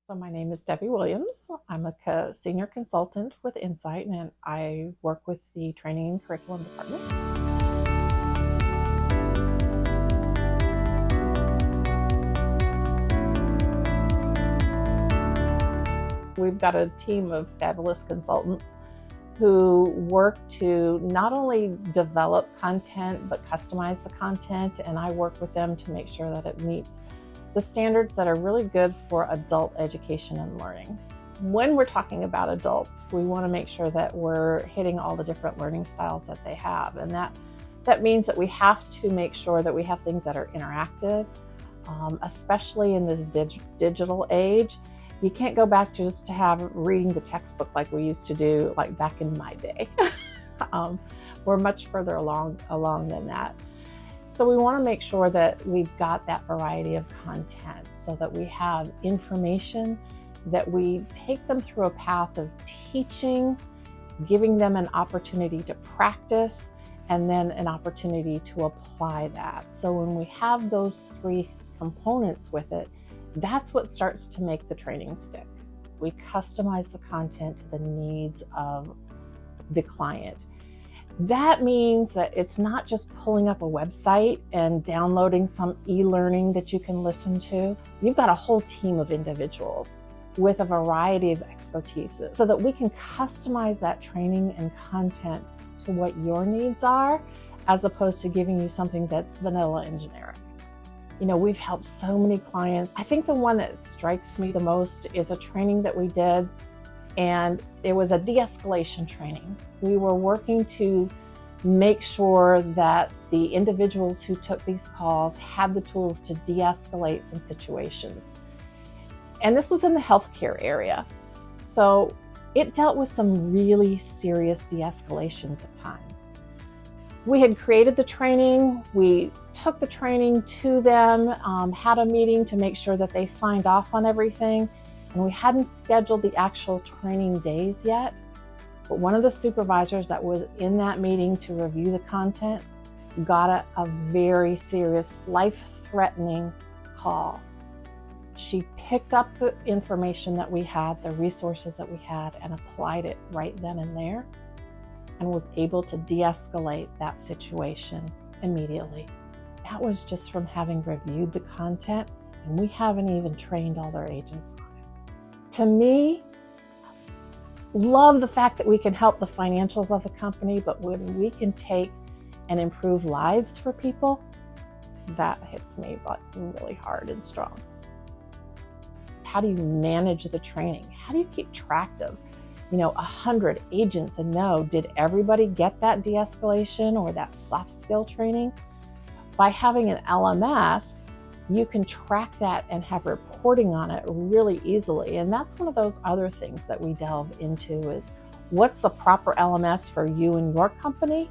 So my name is Debbie Williams. I'm a senior consultant with Insite, and I work with the training and curriculum department. We've got a team of fabulous consultants who work to not only develop content, but customize the content, and I work with them to make sure that it meets the standards that are really good for adult education and learning. When we're talking about adults, we want to make sure that we're hitting all the different learning styles that they have. And that means that we have to make sure that we have things that are interactive, especially in this digital age. You can't go back just to have reading the textbook like we used to do, like back in my day. We're much further along than that. So we want to make sure that we've got that variety of content so that we have information, that we take them through a path of teaching, giving them an opportunity to practice, and then an opportunity to apply that. So when we have those three components with it, that's what starts to make the training stick. We customize the content to the needs of the client. That means that it's not just pulling up a website and downloading some e-learning that you can listen to. You've got a whole team of individuals with a variety of expertise so that we can customize that training and content to what your needs are, as opposed to giving you something that's vanilla and generic. You know, we've helped so many clients. I think the one that strikes me the most is a training that we did, and it was a de-escalation training. We were working to make sure that the individuals who took these calls had the tools to de-escalate some situations. And this was in the healthcare area. So it dealt with some really serious de-escalations at times. We had created the training, we took the training to them, had a meeting to make sure that they signed off on everything, and we hadn't scheduled the actual training days yet. But one of the supervisors that was in that meeting to review the content got a very serious, life-threatening call. She picked up the information that we had, the resources that we had, and applied it right then and there, and was able to de-escalate that situation immediately. That was just from having reviewed the content, and we haven't even trained all their agents on it. To me, love the fact that we can help the financials of a company, but when we can take and improve lives for people, that hits me really hard and strong. How do you manage the training? How do you keep track of 100 agents and know, did everybody get that de-escalation or that soft skill training? By having an LMS, you can track that and have reporting on it really easily. And that's one of those other things that we delve into is what's the proper LMS for you and your company,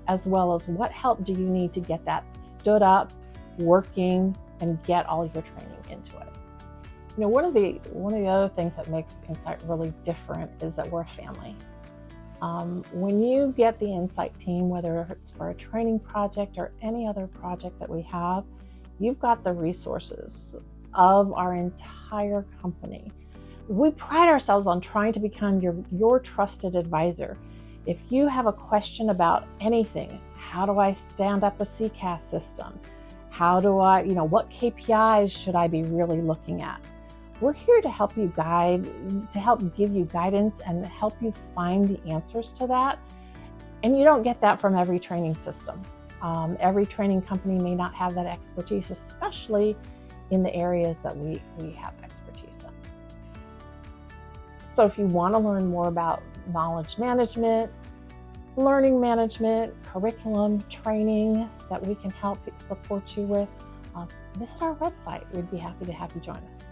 as well as what help do you need to get that stood up, working, and get all your training into it. One of the other things that makes Insite really different is that we're a family. When you get the Insite team, whether it's for a training project or any other project that we have, you've got the resources of our entire company. We pride ourselves on trying to become your trusted advisor. If you have a question about anything, how do I stand up a CCAS system? How do I, what KPIs should I be really looking at? We're here to help you to help give you guidance and help you find the answers to that. And you don't get that from every training system. Every training company may not have that expertise, especially in the areas that we have expertise in. So if you want to learn more about knowledge management, learning management, curriculum, training that we can help support you with, visit our website. We'd be happy to have you join us.